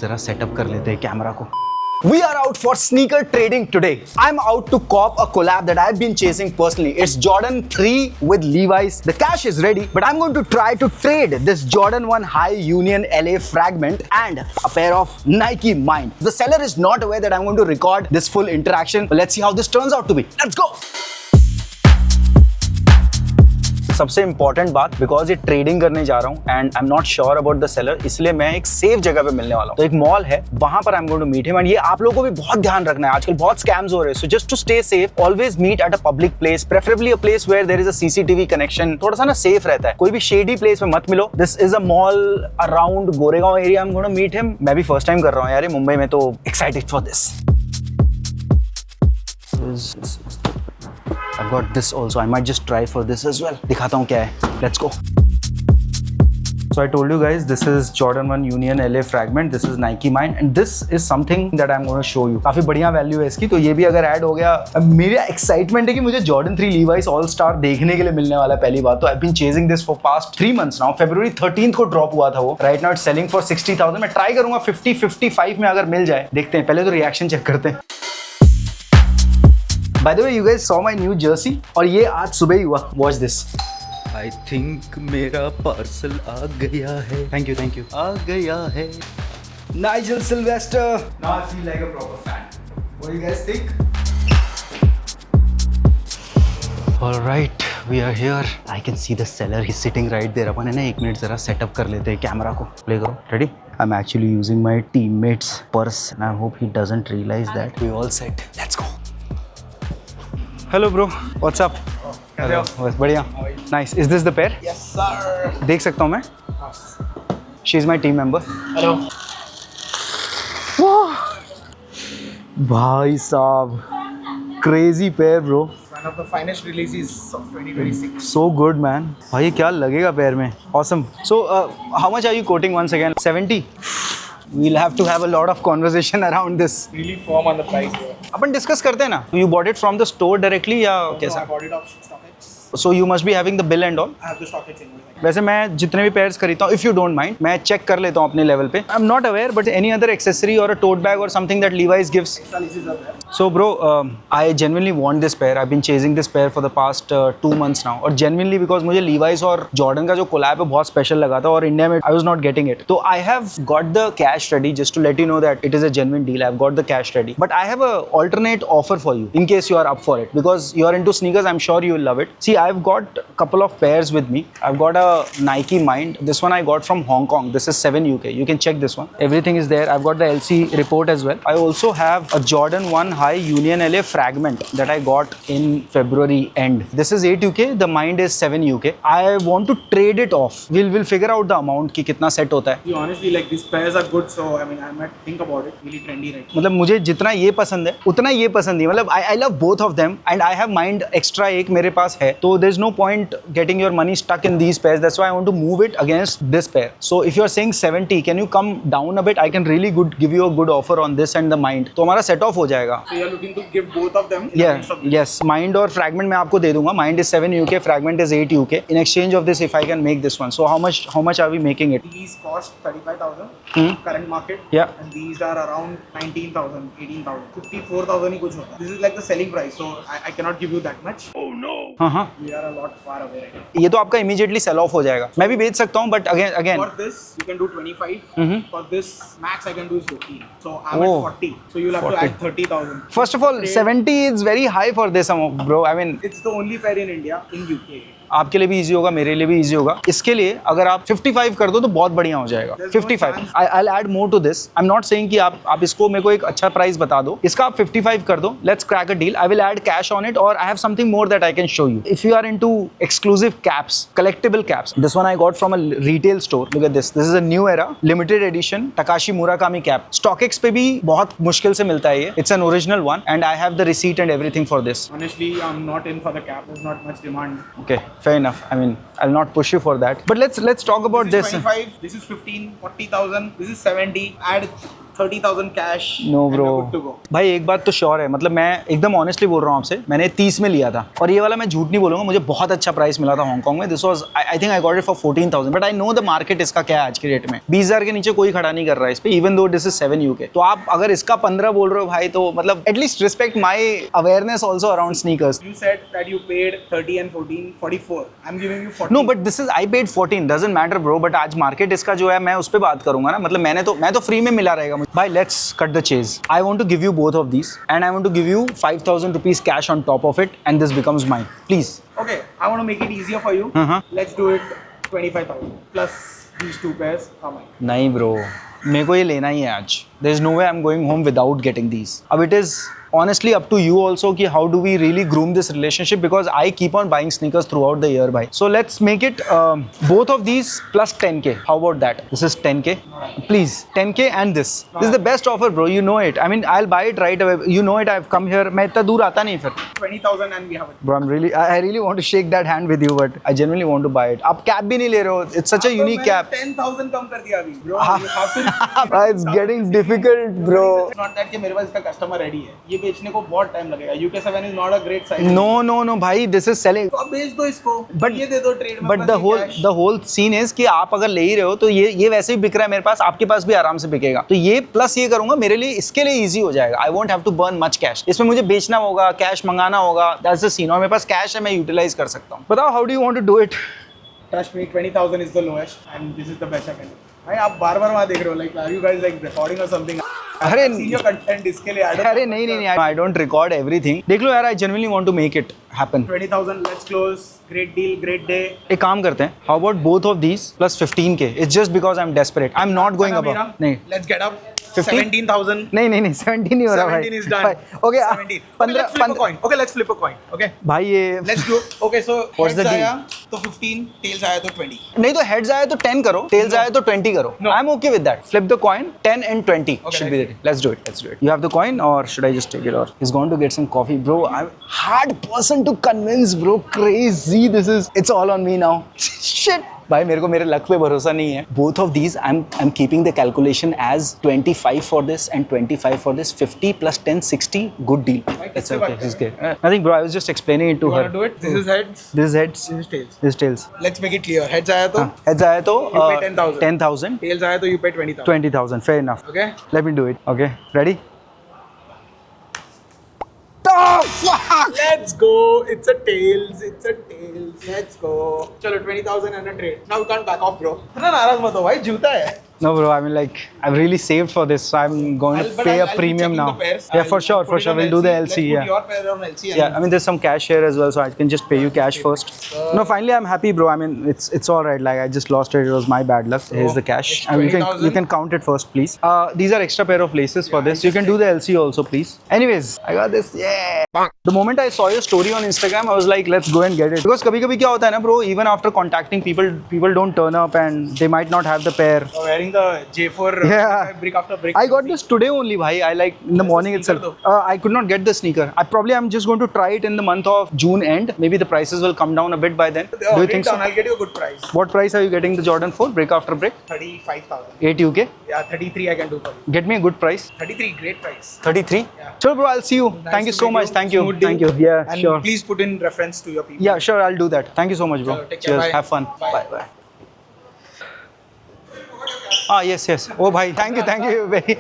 जरा सेटअप कर लेते हैं कैमरा को. We are out for sneaker trading today. I'm out to cop a collab that I've been chasing personally. It's Jordan 3 with Levi's. The cash is ready, but I'm going to try to trade this Jordan 1 High Union LA Fragment and a pair of Nike Mind. The seller is not aware that I'm going to record this full interaction, but let's see how this turns out to be. Let's go! सबसे important बात, because ये trading करने जा रहा हूँ and I am not sure about the seller, इसलिए मैं एक सेफ जगह पे मिलने वाला हूँ. तो एक मॉल है, वहां पर I am going to meet him. And ये आप लोगों को भी बहुत ध्यान रखना है, आजकल बहुत स्कैम्स हो रहे हैं. So just to stay safe, always meet at a public place, preferably a place where there is a CCTV connection. थोड़ा सा ना सेफ रहता है, कोई भी शेडी प्लेस में मत मिलो. This is a mall around Goregaon area. I am going to meet him. मैं भी फर्स्ट टाइम कर रहा हूँ यार मुंबई में, तो excited for this. I've got this also. I might just try for this as well. दिखाता हूँ क्या है. Let's go. So I told you guys, this is Jordan 1 Union LA Fragment. This is Nike Mind, and this is something that I'm going to show you. काफी बढ़िया value है इसकी, तो ये भी अगर ऐड हो गया. मेरा एक्साइटमेंट है कि मुझे Jordan 3 Levi's All Star देखने के लिए मिलने वाला है. पहली बात तो I've been chasing this for past 3 months now. February 13th को ड्रॉप हुआ था वो. Right now it's selling for 60,000. मैं ट्राई करूंगा 50-55 में अगर मिल जाए. देखते हैं, पहले तो रिएक्शन चेक करते हैं. By the way, you guys saw my new jersey, और ये आज सुबह ही हुआ. Watch this. I think मेरा पार्सल आ गया है. Thank you. आ गया है. Nigel Sylvester. Now I feel like a proper fan. What do you guys think? All right, we are here. I can see the seller. He's sitting right there. अपन है ना 1 minute जरा setup कर लेते हैं camera को. Play करो. Ready? I'm actually using my teammate's purse, and I hope he doesn't realize that. We all set. Let's go. Hello bro, what's up? Hello. बस बढ़िया. Nice. Is this the pair? Yes sir. देख सकता हूँ मैं? She's my team member. Hello. भाई साहब, crazy pair bro. One of the finest releases of 2026. So good man. भाई क्या लगेगा पैर में? Awesome. So how much are you quoting once again? 70? We'll have to have a lot of conversation around this. Really firm on the price here. Upon discuss करते हैं ना. You bought it from the store directly या कैसा? No, I bought it off StockX. So you must be having the bill and all. I have the StockX invoice. वैसे मैं जितने भी pairs खरीदता हूँ, इफ़ यू डोंट माइंड, मैं check कर लेता हूँ अपने लेवल पे. I am not aware, but any other accessory और अ टोट बैग और something that Levi's gives. Extra leases are there. So bro, I genuinely want this pair. I've been chasing this pair for the past 2 months now. और genuinely because मुझे Levi's और Jordan का जो collab है बहुत special लगा था, और इंडिया में I was not getting it. So I have got the cash ready just to let you know that it is a genuine deal. I've got the cash ready. But I have a alternate offer for you in case you are up for it, because you are into sneakers. I'm sure you will love it. See, I've got a couple of pairs with me. I've got a Nike Mind. This one I got from Hong Kong. This is 7 UK. You can check this one. Everything is there. I've got the LC report as well. I also have a Jordan 1 High Union LA Fragment that I got in February end. This is 8 UK. The Mind is 7 UK. I want to trade it off. We'll figure out the amount कि कितना set होता है. See, honestly, like these pairs are good, so I mean, I might think about it. Really trendy right now. मतलब मुझे जितना ये पसंद है उतना ये पसंद नहीं. मतलब I love both of them, and I have Mind extra एक मेरे पास है, तो there's no point getting your money stuck in these pairs. That's why I want to move it against this pair. So if you're saying 70, can you come down a bit? I can really give you a good offer on this and the Mind. तो हमारा set off हो जाएगा. So you're looking to give both of them? in Yeah, exchange of this? yes. Mind और Fragment मैं आपको दे दूंगा. Mind is 7 UK, Fragment is 8 UK. In exchange of this, if I can make this one. So how much are we making it? These cost 35,000 Hmm. current market. Yeah. And these are around 19,000, 18,000, 54,000 ही कुछ होता है. This is like the selling price, so I cannot give you that much. Oh no. हाँ. We are a lot far away right now. ये तो आपका immediately sell off हो जाएगा. मैं भी बेच सकता हूँ, but again. For this, you can do 25. Mhm. For this, max I can do is 15. So I'm Oh. at 40. So you'll have 40. to add 30,000. First of all, 70 is very high for this amount, bro. I mean, It's the only pair in India, in UK. आपके लिए भी easy होगा, मेरे लिए भी easy होगा. इसके लिए अगर आप 55 कर दो तो बहुत बढ़िया हो जाएगा. There's no 55. chance. I'll add more to this. I'm not saying कि आप इसको मेरे को एक अच्छा प्राइस बता दो. इसका आप 55 कर दो. Let's crack a deal. I will add cash on it, or I have something more that I can show you. If you are into exclusive caps, collectible caps, this one I got from a retail store. Look at this. This is a new era, limited edition Takashi Murakami cap. StockX पे भी बहुत मुश्किल से मिलता है ये. It's an original one, and I have the receipt and everything for this. Honestly, I'm not in for the cap. There's not much demand. Okay, fair enough. I mean, I'll not push you for that. But let's talk about This this. is 25. This is 15, 40,000. This is 70. Add 30,000 cash. No and bro we're good to go. भाई एक बात तो sure है, मतलब मैं एकदम honestly बोल रहा हूँ आपसे, मैंने 30 में लिया था और ये वाला मैं झूठ नहीं बोलूंगा, मुझे बहुत अच्छा प्राइस मिला था हांगकांग में. This was I think I got it for 14,000, but I know the market इसका क्या है आज के रेट में. 20,000 के नीचे कोई खड़ा नहीं कर रहा है इस पे, even though this is 7 UK. तो आप अगर इसका 15 बोल रहे हो भाई, तो मतलब at least respect my awareness also around sneakers. You said that you paid 30 and 14, 44. I'm giving you 40. No but this is I paid 14, doesn't matter bro, but आज मार्केट इसका जो है मैं उस पर बात करूंगा ना, मतलब मैं तो फ्री में मिला रहेगा मुझे. भाई let's cut the chase. I want to give you both of these and I want to give you 5,000 rupees cash on top of it and this becomes mine, please. Okay, I want to make it easier for you. Uh-huh. Let's do it 25,000 plus these two pairs are mine. नहीं bro, मेरे को ये लेना ही है आज. There is no way I am going home without getting these. अब it is honestly up to you also कि how do we really groom this relationship, because I keep on buying sneakers throughout the year bhai. So let's make it both of these plus 10k. How about that? This is 10k. Please 10k and this. This is the best offer bro, you know it. I mean I'll buy it right away. You know it, I've come here. मैं इतना दूर आता नहीं फिर. 20,000 and we have it. Bro, I really want to shake that hand with you, but I genuinely want to buy it. आप cap भी नहीं ले रहे हो. It's such a unique cap. 10,000 कम कर दिया अभी. Bro, you have to. It's getting difficult bro. It's not that कि मेरे पास इसका कस्टमर रेडी है. ये बेचने को बहुत टाइम लगेगा. UK7 is not a great size. No भाई, this is selling. तो अब बेच दो इसको. But ये दे दो ट्रेड में. But the whole scene is कि आप अगर ले ही रहे हो तो ये वैसे ही बिक रहा है मेरे पास, आपके पास भी आराम से बिकेगा. तो ये प्लस ये करूंगा मेरे लिए, इसके लिए इजी हो जाएगा. I won't have to burn much cash. इसमें मुझे बेचना होगा, कैश मंगाना होगा. That's the scene. और मेरे पास कैश है, मैं यूटिलाइज कर सकता हूँ. बताओ how do you want to do it? Trust me, 20,000 is the lowest and this is the best I can do. भाई आप बार-बार वहाँ देख रहे हो, like are you guys like recording or something? अरे seen your content इसके लिए. अरे नहीं आई डोंट रिकॉर्ड एवरीथिंग. देख लो यार, I genuinely want to make it happen. 20,000, let's close. Great deal, great day. एक काम करते हैं, how about both of these plus 15k. It's just because I am desperate. I am not going above. नहीं Let's get up. 15? 17,000. नहीं 17 नहीं हो रहा भाई. 17 is done. Okay 17. Okay, let's flip a coin. Okay, let's flip a coin. Okay. भाई ये Let's do. Okay, so What's the heads deal? आया तो 15, tails आया तो 20. नहीं तो हेड्स आए तो 10 करो, टेल्स आए तो 20 करो. No. I am okay with that. Flip the coin. 10 and 20 Okay, should be it. Let's do it. You have the coin or should I just take it? Or he's going to get some coffee, bro. I'm hard person to convince, bro. Crazy. It's all on me now. Shit. भाई मेरे को मेरे luck पे भरोसा नहीं है. Both of these I am keeping the calculation as 25 for this and 25 for this. 50 plus 10 60. Good deal. That's okay. This is good. Nothing bro, I was just explaining it to You her. wanna do it? This is heads. This is heads. This is tails. This is tails. Let's make it clear. Heads आया तो Heads आए तो You pay 10,000. 10,000. tails आया तो you pay 20,000. 20,000. Fair enough. Okay. Let me do it. Okay. Ready? Oh, fuck! Let's go. It's a tails. Let's go. चलो 20,000 and a trade. Now you can't back off, bro. इतना नाराज मत हो भाई, जूता है. No, bro. I mean, like, I've really saved for this, so I'm going to pay a premium now. Yeah, for sure. We'll do the LC. Let's Yeah. put your pair on LC. Yeah, I mean, there's some cash here as well, so I can just pay you cash first. No, finally, I'm happy, bro. I mean, it's all right. Like, I just lost it. It was my bad luck. Here's the cash. it's I mean, you 20,000. can count it first, please. These are extra pair of laces for this. You can do the LC also, please. Anyways, I got this. Yeah. The moment I saw your story on Instagram, I was like, let's go and get it. Because कभी-कभी क्या होता है ना, bro? Even after contacting people don't turn up and they might not have the pair. Wearing the J4 Yeah. brick after brick. I got this today only, bhai. I like in the morning sneaker itself. I could not get the sneaker. I'm just going to try it in the month of June end. Maybe the prices will come down a bit by then. Do you think so? I'll get you a good price. What price are you getting the Jordan for? Brick after brick? 35,000. 8 UK? Yeah, 33 I can do for you. Get me a good price. 33, great price. 33? Yeah. Sure, bro. I'll see you. Nice Thank you to so meet much. Thank you. Smooth deal. Thank you. Yeah, And sure. please put in reference to your people. Yeah, sure. I'll do that. Thank you so much, bro. Chalo, take care. Cheers. Bye. Have fun. Bye. Bye. Yes. Oh, bhai. Thank you. Very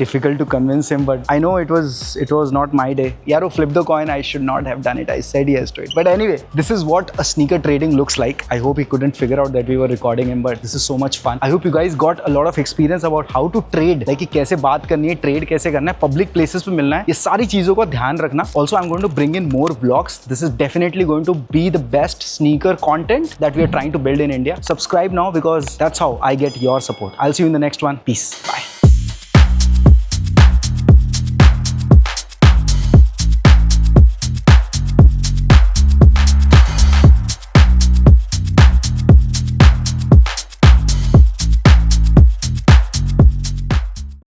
difficult to convince him, but I know it was not my day. Yaro, flip the coin. I should not have done it. I said yes to it. But anyway, this is what a sneaker trading looks like. I hope he couldn't figure out that we were recording him, but this is so much fun. I hope you guys got a lot of experience about how to trade, like कि कैसे बात करनी है, trade कैसे करना है, public places पे मिलना है, ये सारी चीजों का ध्यान रखना. Also, I'm going to bring in more vlogs. This is definitely going to be the best sneaker content that we are trying to build in India. Subscribe now because that's how I get your support. I'll see you in the next one. Peace. Bye.